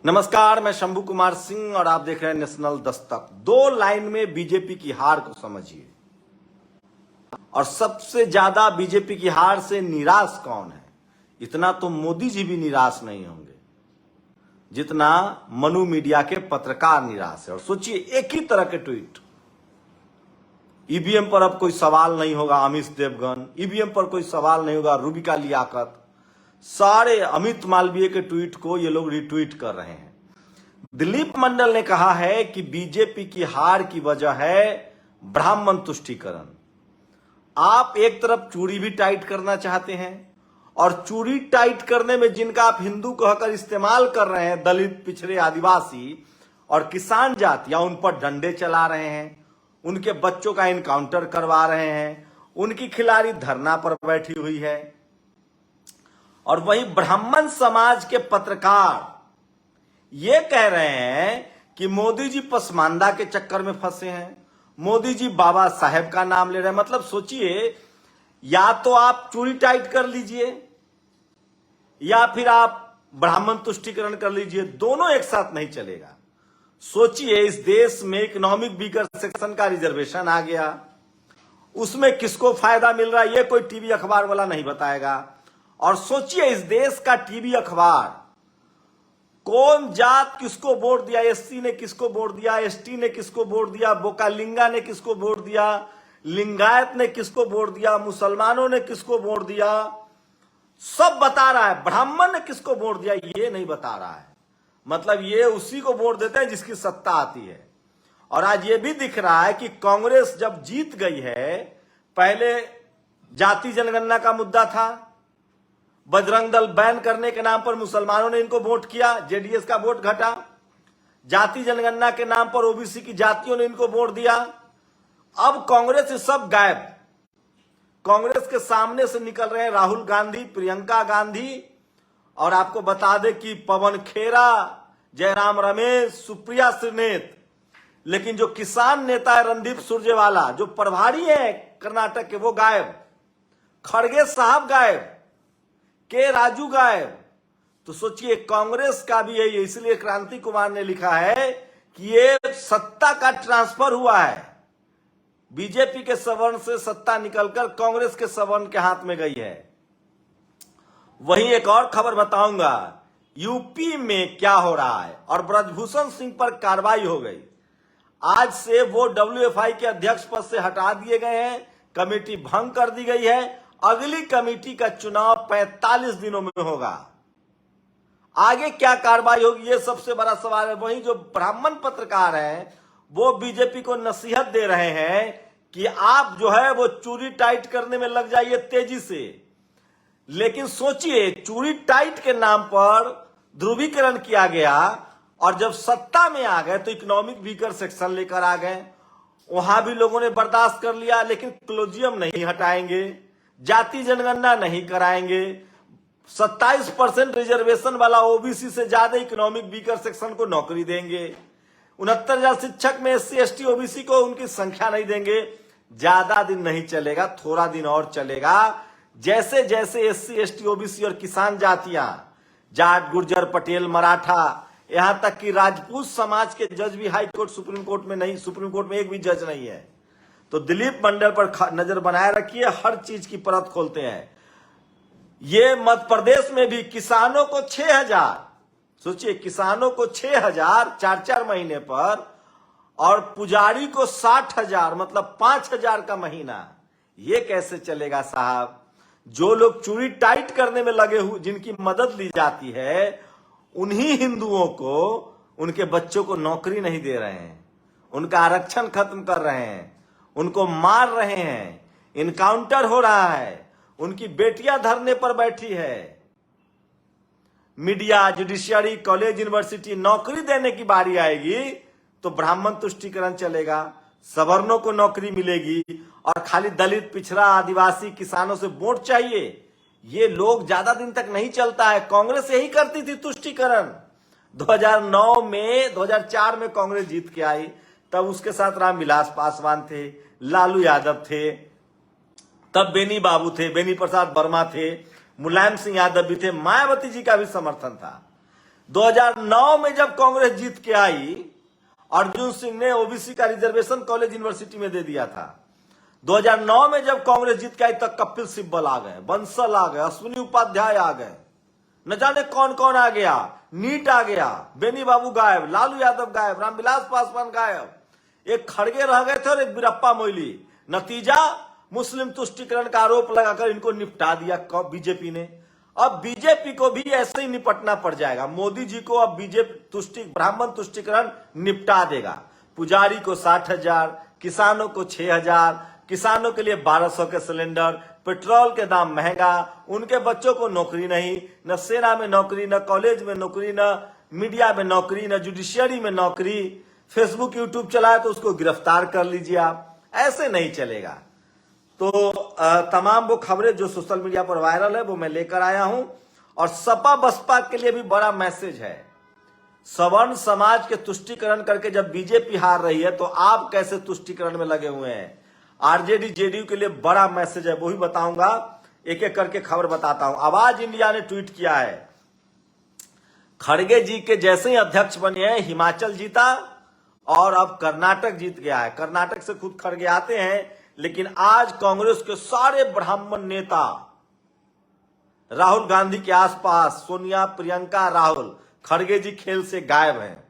नमस्कार, मैं शंभू कुमार सिंह और आप देख रहे हैं नेशनल दस्तक। दो लाइन में बीजेपी की हार को समझिए। और सबसे ज्यादा बीजेपी की हार से निराश कौन है? इतना तो मोदी जी भी निराश नहीं होंगे जितना मनु मीडिया के पत्रकार निराश है। और सोचिए, एक ही तरह के ट्वीट। ईवीएम पर अब कोई सवाल नहीं होगा, अमित देवगन। ईवीएम पर कोई सवाल नहीं होगा, रूबिका लियाकत। सारे अमित मालवीय के ट्वीट को ये लोग रिट्वीट कर रहे हैं। दिलीप मंडल ने कहा है कि बीजेपी की हार की वजह है ब्राह्मण तुष्टीकरण। आप एक तरफ चूड़ी भी टाइट करना चाहते हैं और चूड़ी टाइट करने में जिनका आप हिंदू कहकर इस्तेमाल कर रहे हैं, दलित, पिछड़े, आदिवासी और किसान जातियां, उन पर डंडे चला रहे हैं, उनके बच्चों का इनकाउंटर करवा रहे हैं, उनकी खिलाड़ी धरना पर बैठी हुई है। और वही ब्राह्मण समाज के पत्रकार ये कह रहे हैं कि मोदी जी पसमानदा के चक्कर में फंसे हैं, मोदी जी बाबा साहेब का नाम ले रहे हैं। मतलब सोचिए, या तो आप चूड़ी टाइट कर लीजिए या फिर आप ब्राह्मण तुष्टीकरण कर लीजिए, दोनों एक साथ नहीं चलेगा। सोचिए, इस देश में इकोनॉमिक वीकर सेक्शन का रिजर्वेशन आ गया, उसमें किसको फायदा मिल रहा है ये कोई टीवी अखबार वाला नहीं बताएगा। और सोचिए, इस देश का टीवी अखबार कौन जात किसको वोट दिया, एससी ने किसको वोट दिया, एसटी ने किसको वोट दिया, बोकालिंगा ने किसको वोट दिया, लिंगायत ने किसको वोट दिया, मुसलमानों ने किसको वोट दिया, सब बता रहा है। ब्राह्मण ने किसको वोट दिया ये नहीं बता रहा है। मतलब ये उसी को वोट देते हैं जिसकी सत्ता आती है। और आज ये भी दिख रहा है कि कांग्रेस जब जीत गई है, पहले जाति जनगणना का मुद्दा था, बजरंग दल बैन करने के नाम पर मुसलमानों ने इनको वोट किया, जेडीएस का वोट घटा। जाति जनगणना के नाम पर ओबीसी की जातियों ने इनको वोट दिया। अब कांग्रेस से सब गायब। कांग्रेस के सामने से निकल रहे हैं राहुल गांधी, प्रियंका गांधी, और आपको बता दें कि पवन खेरा, जयराम रमेश, सुप्रिया श्रीनेत। लेकिन जो किसान नेता है रणदीप सुरजेवाला, जो प्रभारी है कर्नाटक के, वो गायब। खड़गे साहब गायब, के राजू गायब। तो सोचिए, कांग्रेस का भी यही है। इसलिए क्रांति कुमार ने लिखा है कि ये सत्ता का ट्रांसफर हुआ है, बीजेपी के सवर्ण से सत्ता निकलकर कांग्रेस के सवर्ण के हाथ में गई है। वहीं एक और खबर बताऊंगा, यूपी में क्या हो रहा है। और ब्रजभूषण सिंह पर कार्रवाई हो गई। आज से वो डब्ल्यूएफआई के अध्यक्ष पद से हटा दिए गए हैं, कमेटी भंग कर दी गई है। अगली कमेटी का चुनाव 45 दिनों में होगा। आगे क्या कार्रवाई होगी ये सबसे बड़ा सवाल है। वहीं जो ब्राह्मण पत्रकार हैं वो बीजेपी को नसीहत दे रहे हैं कि आप जो है वो चूड़ी टाइट करने में लग जाइए तेजी से। लेकिन सोचिए, चूड़ी टाइट के नाम पर ध्रुवीकरण किया गया और जब सत्ता में आ गए तो इकोनॉमिक वीकर सेक्शन लेकर आ गए। वहां भी लोगों ने बर्दाश्त कर लिया, लेकिन क्लोजियम नहीं हटाएंगे, जाति जनगणना नहीं कराएंगे, 27% रिजर्वेशन वाला ओबीसी से ज्यादा इकोनॉमिक वीकर सेक्शन को नौकरी देंगे, 69,000 शिक्षक में एससी एसटी ओबीसी को उनकी संख्या नहीं देंगे। ज्यादा दिन नहीं चलेगा, थोड़ा दिन और चलेगा। जैसे जैसे एससी एसटी ओबीसी और किसान जातियां, जाट, गुर्जर, पटेल, मराठा, यहां तक कि राजपूत समाज के जज भी हाई कोर्ट, सुप्रीम कोर्ट में नहीं, सुप्रीम कोर्ट में एक भी जज नहीं है। तो दिलीप मंडल पर नजर बनाए रखिए, हर चीज की परत खोलते हैं। ये मध्य प्रदेश में भी किसानों को 6,000, सोचिए, किसानों को 6,000 4-4 महीने पर, और पुजारी को 60,000, मतलब 5,000 का महीना। ये कैसे चलेगा साहब? जो लोग चूड़ी टाइट करने में लगे हुए, जिनकी मदद ली जाती है, उन्हीं हिंदुओं को, उनके बच्चों को नौकरी नहीं दे रहे हैं, उनका आरक्षण खत्म कर रहे हैं, उनको मार रहे हैं, इनकाउंटर हो रहा है, उनकी बेटियां धरने पर बैठी है। मीडिया, जुडिशियरी, कॉलेज, यूनिवर्सिटी, नौकरी देने की बारी आएगी तो ब्राह्मण तुष्टीकरण चलेगा, सवर्णों को नौकरी मिलेगी और खाली दलित, पिछड़ा, आदिवासी, किसानों से वोट चाहिए। ये लोग ज्यादा दिन तक नहीं चलता है। कांग्रेस यही करती थी तुष्टीकरण। 2009 में, 2004 में कांग्रेस जीत के आई, तब उसके साथ रामविलास पासवान थे, लालू यादव थे, तब बेनी बाबू थे, बेनी प्रसाद वर्मा थे, मुलायम सिंह यादव भी थे, मायावती जी का भी समर्थन था। 2009 में जब कांग्रेस जीत के आई, अर्जुन सिंह ने ओबीसी का रिजर्वेशन कॉलेज यूनिवर्सिटी में दे दिया था। 2009 में जब कांग्रेस जीत के आई तक कपिल सिब्बल आ गए, बंसल आ गए, अश्विनी उपाध्याय आ गए, न जाने कौन कौन आ गया, नीट आ गया, बेनी बाबू गायब, लालू यादव गायब, रामविलास पासवान गायब, एक खड़गे रह गए थे और एक वीरप्पा मोइली। नतीजा मुस्लिम तुष्टीकरण का आरोप लगाकर इनको निपटा दिया बीजेपी ने। अब बीजेपी को भी ऐसे ही निपटना पड़ जाएगा। मोदी जी को अब बीजेपी ब्राह्मण तुष्टीकरण निपटा देगा। पुजारी को 60,000, किसानों को 6,000, किसानों के लिए 1200 के सिलेंडर, पेट्रोल के दाम महंगा, उनके बच्चों को नौकरी नहीं, न सेना में नौकरी, न कॉलेज में नौकरी, न मीडिया में नौकरी, न जुडिशियरी में नौकरी। फेसबुक यूट्यूब चलाए तो उसको गिरफ्तार कर लीजिए आप। ऐसे नहीं चलेगा। तो तमाम वो खबरें जो सोशल मीडिया पर वायरल है वो मैं लेकर आया हूं। और सपा बसपा के लिए भी बड़ा मैसेज है। सवर्ण समाज के तुष्टीकरण करके जब बीजेपी हार रही है तो आप कैसे तुष्टीकरण में लगे हुए हैं। आरजेडी जेडीयू के लिए बड़ा मैसेज है, वो भी बताऊंगा। एक एक करके खबर बताता हूं। आवाज इंडिया ने ट्वीट किया है, खड़गे जी के जैसे ही अध्यक्ष बने हैं हिमाचल जीता और अब कर्नाटक जीत गया है। कर्नाटक से खुद खड़गे आते हैं, लेकिन आज कांग्रेस के सारे ब्राह्मण नेता राहुल गांधी के आसपास, सोनिया, प्रियंका, राहुल, खड़गे जी खेल से गायब हैं।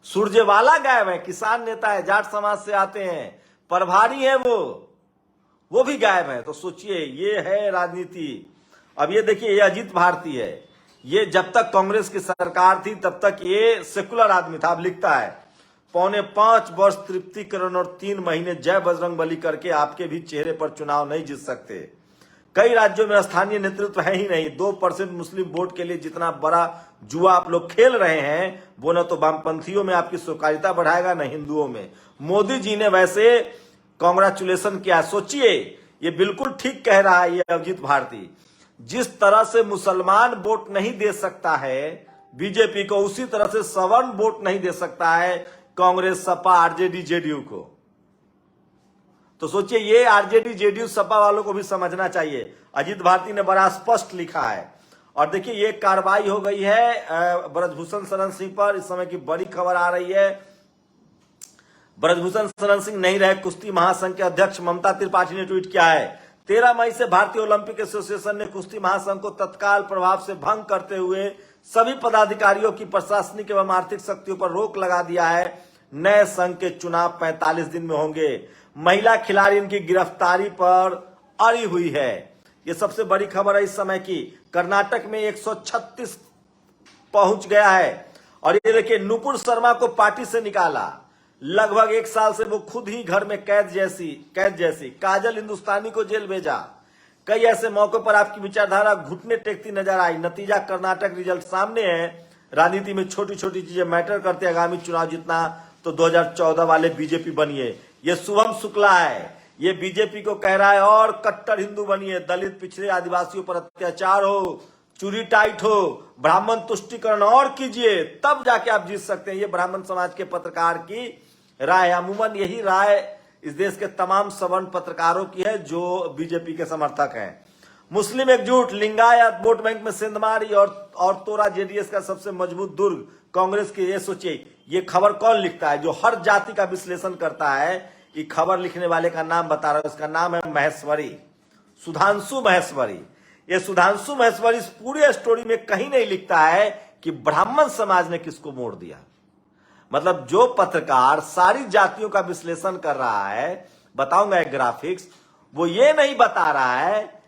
सुरजेवाला गायब है, किसान नेता है, जाट समाज से आते हैं, प्रभारी है वो भी गायब है। तो सोचिए, ये है राजनीति। अब ये देखिए, ये अजीत भारती है। ये जब तक कांग्रेस की सरकार थी तब तक ये सेकुलर आदमी था। अब लिखता है 4.25 वर्ष तृप्तिकरण और 3 महीने जय बजरंगबली करके आपके भी चेहरे पर चुनाव नहीं जीत सकते। कई राज्यों में स्थानीय नेतृत्व है ही नहीं। 2% मुस्लिम वोट के लिए जितना बड़ा जुआ आप लोग खेल रहे हैं वो न तो वामपंथियों में आपकी स्वीकार्यता बढ़ाएगा न हिंदुओं में। मोदी जी ने वैसे कांग्रेचुलेशन किया। सोचिए, ये बिल्कुल ठीक कह रहा है ये अजीत भारती। जिस तरह से मुसलमान वोट नहीं दे सकता है बीजेपी को, उसी तरह से सवर्ण वोट नहीं दे सकता है कांग्रेस, सपा, आरजेडी, जेडीयू को। तो सोचिए, ये आरजेडी, जेडीयू, सपा वालों को भी समझना चाहिए। अजीत भारती ने बड़ा स्पष्ट लिखा है। और देखिए, ये कार्रवाई हो गई है ब्रजभूषण शरण सिंह पर। इस समय की बड़ी खबर आ रही है। ब्रजभूषण शरण सिंह नहीं रहे कुश्ती महासंघ के अध्यक्ष। ममता त्रिपाठी ने ट्वीट किया है, 13 मई से भारतीय ओलंपिक एसोसिएशन ने कुश्ती महासंघ को तत्काल प्रभाव से भंग करते हुए सभी पदाधिकारियों की प्रशासनिक एवं आर्थिक शक्तियों पर रोक लगा दिया है। नए संघ के चुनाव 45 दिन में होंगे। महिला खिलाड़ी इनकी गिरफ्तारी पर अड़ी हुई है। ये सबसे बड़ी खबर है इस समय की। कर्नाटक में 136 पहुंच गया है। और ये देखिए, नुपुर शर्मा को पार्टी से निकाला। लगभग 1 साल से वो खुद ही घर में कैद जैसी। काजल हिंदुस्तानी को जेल भेजा। कई ऐसे मौकों पर आपकी विचारधारा घुटने टेकती नजर आई। नतीजा कर्नाटक रिजल्ट सामने है। राजनीति में छोटी छोटी चीजें मैटर करते। आगामी चुनाव जीतना तो 2014 वाले बीजेपी बनिए। ये शुभम शुक्ला है, ये बीजेपी को कह रहा है और कट्टर हिंदू बनिए। दलित, पिछड़े, आदिवासियों पर अत्याचार हो, चूरी टाइट हो, ब्राह्मण तुष्टीकरण और कीजिए, तब जाके आप जीत सकते हैं। ये ब्राह्मण समाज के पत्रकार की राय। अमूमन यही राय इस देश के तमाम सवर्ण पत्रकारों की है जो बीजेपी के समर्थक हैं। मुस्लिम एकजुट, लिंगायत, वोट बैंक में सिंधमारी और तोरा जेडीएस का सबसे मजबूत दुर्ग कांग्रेस की। ये सोचिए, ये खबर कौन लिखता है? जो हर जाति का विश्लेषण करता है। ये खबर लिखने वाले का नाम बता रहा हूं, इसका नाम है महेश्वरी, सुधांशु महेश्वरी। ये सुधांशु महेश्वरी इस पूरी स्टोरी में कहीं नहीं लिखता है कि ब्राह्मण समाज ने किसको मोड़ दिया। मतलब जो पत्रकार सारी जातियों का विश्लेषण कर रहा है, बताऊंगा एक ग्राफिक्स, वो ये नहीं बता रहा है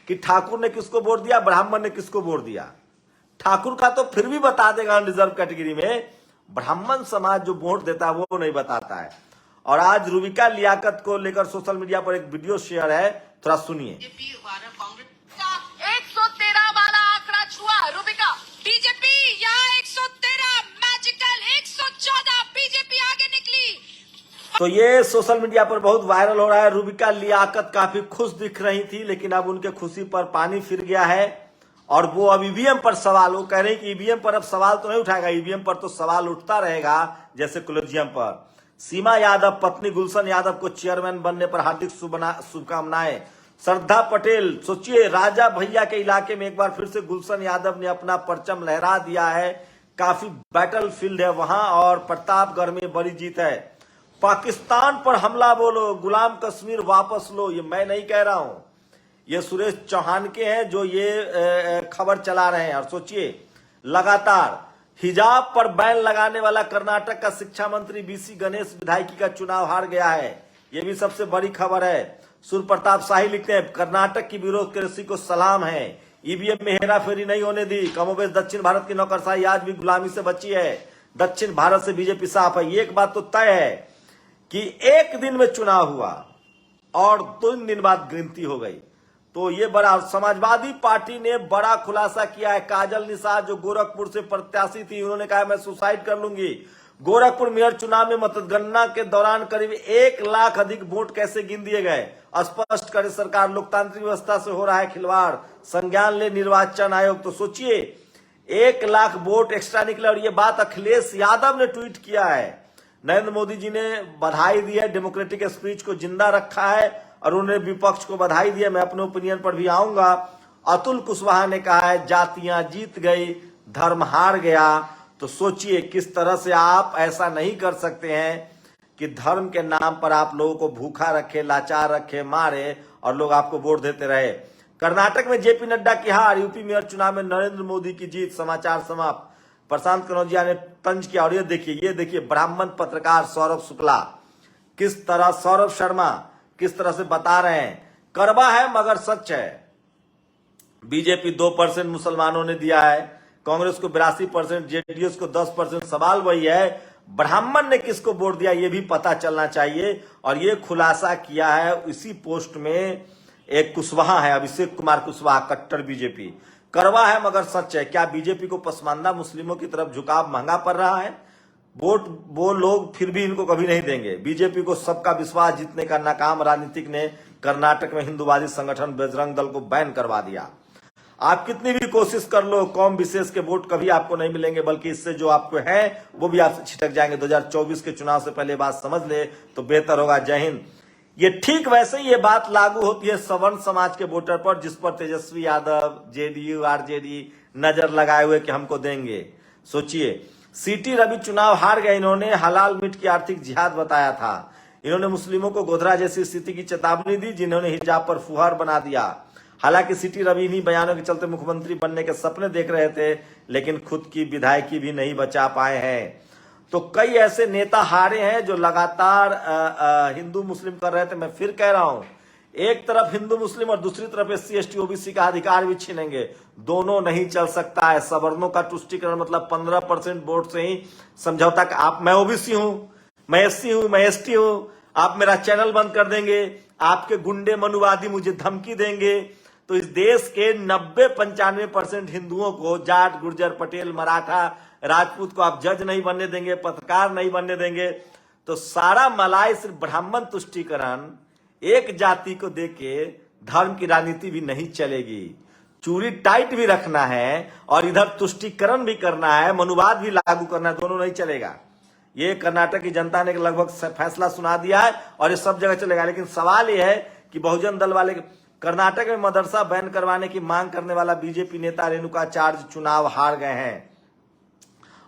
कि ठाकुर ने किसको वोट दिया, ब्राह्मण ने किसको वोट दिया। ठाकुर का तो फिर भी बता देगा रिजर्व कैटेगरी में, ब्राह्मण समाज जो वोट देता है वो नहीं बताता है। और आज रूबिका लियाकत को लेकर सोशल मीडिया पर एक वीडियो शेयर है, थोड़ा सुनिए। 113 वाला आंकड़ा छुआ रूबिका। बीजेपी यहाँ 113, मैजिकल 114, बीजेपी आगे निकली। तो ये सोशल मीडिया पर बहुत वायरल हो रहा है। रूबिका लियाकत काफी खुश दिख रही थी, लेकिन अब उनके खुशी पर पानी फिर गया है। और वो अब ईवीएम पर सवाल, वो कह रहे हैं कि ईवीएम पर अब सवाल तो नहीं उठाएगा। ईवीएम पर तो सवाल उठता रहेगा जैसे कोलेजियम पर। सीमा यादव पत्नी गुलशन यादव को चेयरमैन बनने पर हार्दिक शुभकामनाएं। श्रद्धा पटेल, सोचिए, राजा भैया के इलाके में एक बार फिर से गुलशन यादव ने अपना परचम लहरा दिया है। काफी बैटलफील्ड है वहां और प्रतापगढ़ में बड़ी जीत है। पाकिस्तान पर हमला बोलो, गुलाम कश्मीर वापस लो, ये मैं नहीं कह रहा हूं, ये सुरेश चौहान के हैं जो ये खबर चला रहे हैं। और सोचिए, लगातार हिजाब पर बैन लगाने वाला कर्नाटक का शिक्षा मंत्री बीसी गणेश विधायकी का चुनाव हार गया है, ये भी सबसे बड़ी खबर है। सूर्य प्रताप शाही लिखते हैं, कर्नाटक की ब्यूरोक्रेसी को सलाम है, ईवीएम में हेराफेरी नहीं होने दी। कमोबेश दक्षिण भारत की नौकरशाही आज भी गुलामी से बची है, दक्षिण भारत से बीजेपी साफ है। एक बात तो तय है कि एक दिन में चुनाव हुआ और 3 दिन बाद गिनती हो गई, तो ये बड़ा। समाजवादी पार्टी ने बड़ा खुलासा किया है। काजल निषाद जो गोरखपुर से प्रत्याशी थी, उन्होंने कहा मैं सुसाइड कर लूंगी। गोरखपुर मेयर चुनाव में मतगणना के दौरान करीब 1 लाख अधिक वोट कैसे गिन दिए गए, स्पष्ट करे सरकार, लोकतांत्रिक व्यवस्था से हो रहा है खिलवाड़, संज्ञान ले निर्वाचन आयोग। तो सोचिए 1 लाख वोट एक्स्ट्रा निकले। और ये बात अखिलेश यादव ने ट्वीट किया है। नरेंद्र मोदी जी ने बधाई दी है, डेमोक्रेटिक स्पीच को जिंदा रखा है और उन्होंने विपक्ष को बधाई दी है। मैं अपने ओपिनियन पर भी आऊंगा। अतुल कुशवाहा ने कहा है जातियां जीत गई, धर्म हार गया। तो सोचिए किस तरह से आप ऐसा नहीं कर सकते हैं कि धर्म के नाम पर आप लोगों को भूखा रखे, लाचार रखे, मारे और लोग आपको वोट देते रहे। कर्नाटक में जेपी नड्डा की हार, यूपी मेयर चुनाव में नरेंद्र मोदी की जीत। समाचार समाप्त। प्रशांत कनौजिया ने तंज किया। और ये देखिए ब्राह्मण पत्रकार सौरभ शुक्ला किस तरह, सौरभ शर्मा किस तरह से बता रहे हैं, कड़वा है मगर सच है। बीजेपी 2% मुसलमानों ने दिया है, कांग्रेस को 82%, जेडीएस को 10%। सवाल वही है ब्राह्मण ने किसको वोट दिया, ये भी पता चलना चाहिए। और ये खुलासा किया है इसी पोस्ट में एक कुशवाहा है, अभिषेक कुमार कुशवाहा, कट्टर बीजेपी। कड़वा है मगर सच है। क्या बीजेपी को पसमानदा मुस्लिमों की तरफ झुकाव महंगा पड़ रहा है? वोट वो लोग फिर भी इनको कभी नहीं देंगे। बीजेपी को सबका विश्वास जीतने का नाकाम राजनीतिक ने कर्नाटक में हिंदूवादी संगठन बजरंग दल को बैन करवा दिया। आप कितनी भी कोशिश कर लो, कौम विशेष के वोट कभी आपको नहीं मिलेंगे, बल्कि इससे जो आपको है वो भी आपसे छिटक जाएंगे। 2024 के चुनाव से पहले बात समझ ले तो बेहतर होगा। जय हिंद। ये ठीक वैसे ही ये बात लागू होती है सवर्ण समाज के वोटर पर, जिस पर तेजस्वी यादव, जेडीयू, आरजेडी नजर लगाए हुए कि हमको देंगे। सोचिए सीटी रवि चुनाव हार गए, इन्होंने हलाल मीट की आर्थिक जिहाद बताया था। इन्होंने मुस्लिमों को गोधरा जैसी स्थिति की चेतावनी दी, जिन्होंने हिजाब पर फुहार बना दिया। हालांकि सीटी रवि इन्हीं बयानों के चलते मुख्यमंत्री बनने के सपने देख रहे थे, लेकिन खुद की विधायकी भी नहीं बचा पाए हैं। तो कई ऐसे नेता हारे हैं जो लगातार हिंदू मुस्लिम कर रहे थे। मैं फिर कह रहा हूं, एक तरफ हिंदू मुस्लिम और दूसरी तरफ एससी एसटी ओबीसी का अधिकार भी छीनेंगे, दोनों नहीं चल सकता है। सवर्णों का तुष्टीकरण मतलब 15% वोट से ही समझौता। आप, मैं ओबीसी हूं, मैं एससी हूं, मैं एसटी हूं, आप मेरा चैनल बंद कर देंगे, आपके गुंडे मनुवादी मुझे धमकी देंगे। तो इस देश के 90-95% हिंदुओं को, जाट, गुर्जर, पटेल, मराठा, राजपूत को आप जज नहीं बनने देंगे, पत्रकार नहीं बनने देंगे। तो सारा मलाई सिर्फ ब्राह्मण तुष्टीकरण, एक जाति को देके धर्म की राजनीति भी नहीं चलेगी। चूड़ी टाइट भी रखना है और इधर तुष्टीकरण भी करना है, मनुवाद भी लागू करना है, दोनों नहीं चलेगा। ये कर्नाटक की जनता ने लगभग फैसला सुना दिया है और ये सब जगह चलेगा। लेकिन सवाल ये है कि बहुजन दल वाले कर्नाटक में मदरसा बैन करवाने की मांग करने वाला बीजेपी नेता रेणुकाचार्य चुनाव हार गए हैं।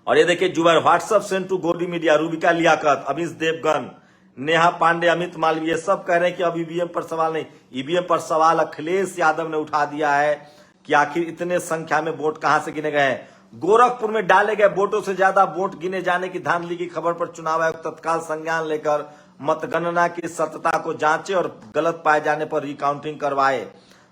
और ये देखिए जुबैर, व्हाट्सएप सेंड टू गोडी मीडिया, रूबिका लियाकत, अमीश देवगन, नेहा पांडे, अमित मालवीय सब कह रहे हैं कि अब ईवीएम पर सवाल नहीं। ईवीएम पर सवाल अखिलेश यादव ने उठा दिया है कि आखिर इतने संख्या में वोट कहां से गिने गए हैं। गोरखपुर में डाले गए वोटों से ज्यादा वोट गिने जाने की धांधली की खबर पर चुनाव आयोग तत्काल संज्ञान लेकर मतगणना की सत्यता को जांचे और गलत पाए जाने पर रिकाउंटिंग करवाए।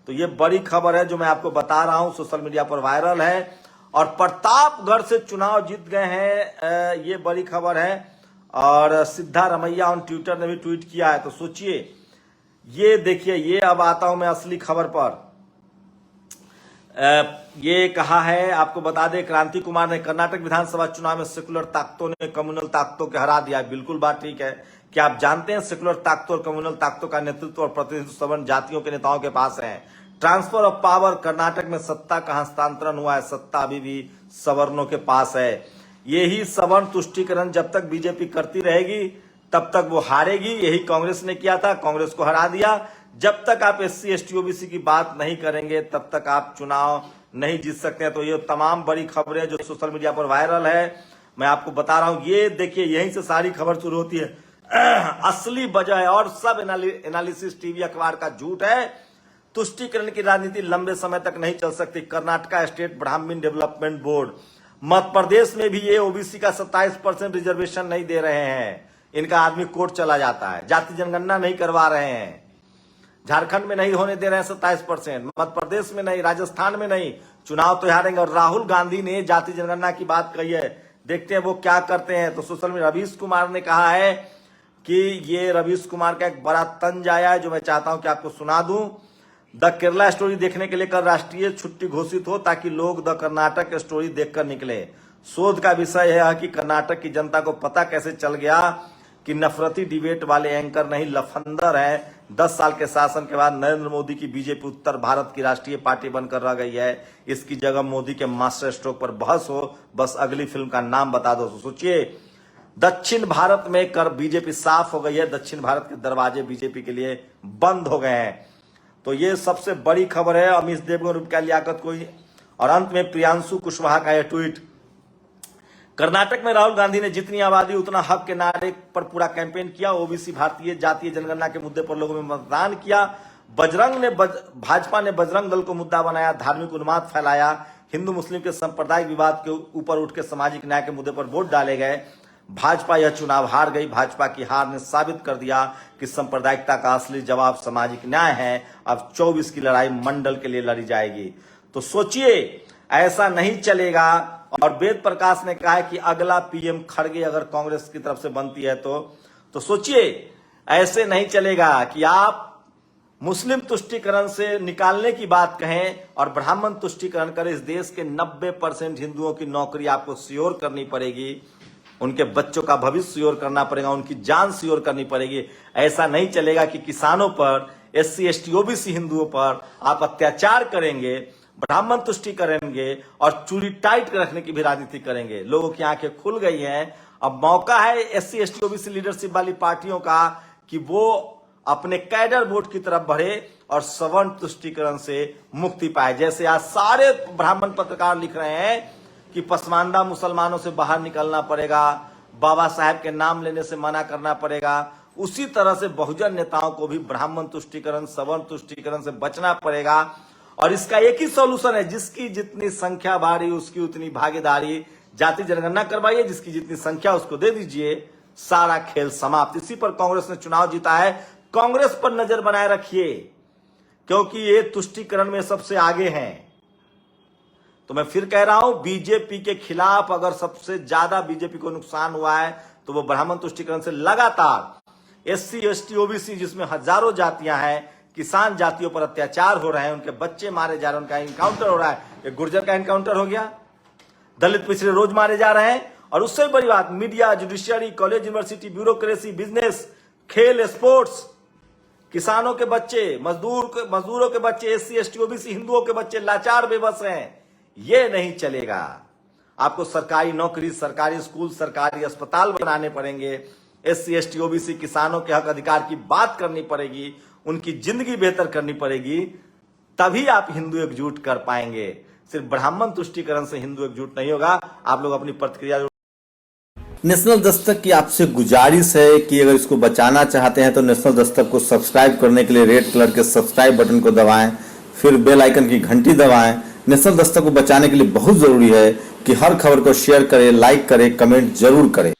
तो ये बड़ी खबर है जो मैं आपको बता रहा हूं, सोशल मीडिया पर वायरल है। और प्रतापगढ़ से चुनाव जीत गए हैं, ये बड़ी खबर है। और सिद्धारमैया ऑन ट्विटर ने भी ट्वीट किया है। तो सोचिए, ये देखिए, ये अब आता हूं मैं असली खबर पर। ये कहा है, आपको बता दें, क्रांति कुमार ने कर्नाटक विधानसभा चुनाव में सेकुलर ताकतों ने कम्युनल ताकतों के हरा दिया। बिल्कुल बात ठीक है। क्या आप जानते हैं सेकुलर ताकतों और कम्युनल ताकतों का नेतृत्व और प्रतिनिधित्व सवर्ण जातियों के नेताओं के पास है। ट्रांसफर ऑफ पावर, कर्नाटक में सत्ता का हस्तांतरण हुआ है, सत्ता अभी भी सवर्णों के पास है। यही सवर्ण तुष्टीकरण जब तक बीजेपी करती रहेगी तब तक वो हारेगी। यही कांग्रेस ने किया था, कांग्रेस को हरा दिया। जब तक आप SC ST OBC की बात नहीं करेंगे तब तक आप चुनाव नहीं जीत सकते हैं। तो ये तमाम बड़ी खबरें जो सोशल मीडिया पर वायरल है, मैं आपको बता रहा हूं। ये देखिए, यहीं से सारी खबर शुरू होती है। असली वजह है और सब एनालिसिस टीवी अखबार का झूठ है। तुष्टीकरण की राजनीति लंबे समय तक नहीं चल सकती। कर्नाटका स्टेट ब्राह्मण डेवलपमेंट बोर्ड, मध्य प्रदेश में भी ये OBC का 27% रिजर्वेशन नहीं दे रहे हैं। इनका आदमी कोर्ट चला जाता है। जाति जनगणना नहीं करवा रहे हैं। झारखंड में नहीं होने दे रहे हैं 27%, मध्य प्रदेश में नहीं, राजस्थान में नहीं। चुनाव तो हारेंगे। और राहुल गांधी ने जाति जनगणना की बात कही है, देखते हैं वो क्या करते हैं। तो सोशल मीडिया रवीश कुमार ने कहा है कि ये रवीश कुमार का एक बड़ा तंज आया है जो मैं चाहता हूं कि आपको सुना दूं। द केरला स्टोरी देखने के लिए कल राष्ट्रीय छुट्टी घोषित हो ताकि लोग द कर्नाटक स्टोरी देखकर निकले। शोध का विषय है कि कर्नाटक की जनता को पता कैसे चल गया कि नफरती डिबेट वाले एंकर नहीं लफंदर हैं। 10 साल के शासन के बाद नरेंद्र मोदी की बीजेपी उत्तर भारत की राष्ट्रीय पार्टी बनकर रह गई है। इसकी जगह मोदी के मास्टर स्ट्रोक पर बहस हो, बस अगली फिल्म का नाम बता दो। सोचिए, दक्षिण भारत में कर बीजेपी साफ हो गई है। दक्षिण भारत के दरवाजे बीजेपी के लिए बंद हो गए हैं। तो ये सबसे बड़ी खबर है अमीश देवगन, रुबिका लियाकत को। और अंत में प्रियांशु कुशवाहा का यह ट्वीट। कर्नाटक में राहुल गांधी ने जितनी आबादी उतना हक के नारे पर पूरा कैंपेन किया। OBC भारतीय जातीय जनगणना के मुद्दे पर लोगों में मतदान किया। भाजपा ने बजरंग दल को मुद्दा बनाया, धार्मिक उन्माद फैलाया। हिंदू मुस्लिम के सांप्रदायिक विवाद के ऊपर उठ के सामाजिक न्याय के मुद्दे पर वोट डाले गए। भाजपा यह चुनाव हार गई। भाजपा की हार ने साबित कर दिया कि सांप्रदायिकता का असली जवाब सामाजिक न्याय है। अब 24 की लड़ाई मंडल के लिए लड़ी जाएगी। तो सोचिए, ऐसा नहीं चलेगा। और वेद प्रकाश ने कहा है कि अगला PM खड़गे अगर कांग्रेस की तरफ से बनती है तो सोचिए, ऐसे नहीं चलेगा कि आप मुस्लिम तुष्टीकरण से निकालने की बात कहें और ब्राह्मण तुष्टीकरण करें। इस देश के 90% हिंदुओं की नौकरी आपको सियोर करनी पड़ेगी, उनके बच्चों का भविष्य सियोर करना पड़ेगा, उनकी जान सियोर करनी पड़ेगी। ऐसा नहीं चलेगा कि किसानों पर, SC ST OBC हिंदुओं पर आप अत्याचार करेंगे, ब्राह्मण तुष्टि करेंगे और चूड़ी टाइट रखने की भी राजनीति करेंगे। लोगों की आंखें खुल गई हैं। अब मौका है SC ST OBC लीडरशिप वाली पार्टियों का कि वो अपने कैडर वोट की तरफ बढ़े और सवर्ण तुष्टीकरण से मुक्ति पाए। जैसे आज सारे ब्राह्मण पत्रकार लिख रहे हैं कि पसमानदा मुसलमानों से बाहर निकलना पड़ेगा, बाबा साहेब के नाम लेने से मना करना पड़ेगा, उसी तरह से बहुजन नेताओं को भी ब्राह्मण तुष्टीकरण, सवर्ण तुष्टीकरण से बचना पड़ेगा। और इसका एक ही सॉल्यूशन है, जिसकी जितनी संख्या भारी उसकी उतनी भागीदारी। जाति जनगणना करवाइए, जिसकी जितनी संख्या उसको दे दीजिए, सारा खेल समाप्त। इसी पर कांग्रेस ने चुनाव जीता है। कांग्रेस पर नजर बनाए रखिए, क्योंकि ये तुष्टीकरण में सबसे आगे हैं। तो मैं फिर कह रहा हूं, बीजेपी के खिलाफ अगर सबसे ज्यादा बीजेपी को नुकसान हुआ है तो वो ब्राह्मण तुष्टीकरण से लगातार SC ST OBC जिसमें हजारों जातियां हैं, किसान जातियों पर अत्याचार हो रहे हैं, उनके बच्चे मारे जा रहे हैं, उनका इनकाउंटर हो रहा है। एक गुर्जर का इनकाउंटर हो गया, दलित पिछड़े रोज मारे जा रहे हैं। और उससे बड़ी बात, media, judiciary, college, university, bureaucracy, business, खेल, स्पोर्ट्स, किसानों के बच्चे, मजदूरों के बच्चे, SC ST OBC हिंदुओं के बच्चे लाचार बेबस हैं। ये नहीं चलेगा। आपको सरकारी नौकरी, सरकारी स्कूल, सरकारी अस्पताल बनाने पड़ेंगे। SC ST OBC किसानों के हक अधिकार की बात करनी पड़ेगी, उनकी जिंदगी बेहतर करनी पड़ेगी, तभी आप हिंदू एकजुट कर पाएंगे। सिर्फ ब्राह्मण तुष्टीकरण से हिंदू एकजुट नहीं होगा। आप लोग अपनी प्रतिक्रिया। नेशनल दस्तक की आपसे गुजारिश है कि अगर इसको बचाना चाहते हैं तो नेशनल दस्तक को सब्सक्राइब करने के लिए रेड कलर के सब्सक्राइब बटन को दबाएं, फिर बेल आइकन की घंटी दबाएं। नेशनल दस्तक को बचाने के लिए बहुत जरूरी है कि हर खबर को शेयर करें, लाइक करें, कमेंट जरूर करें।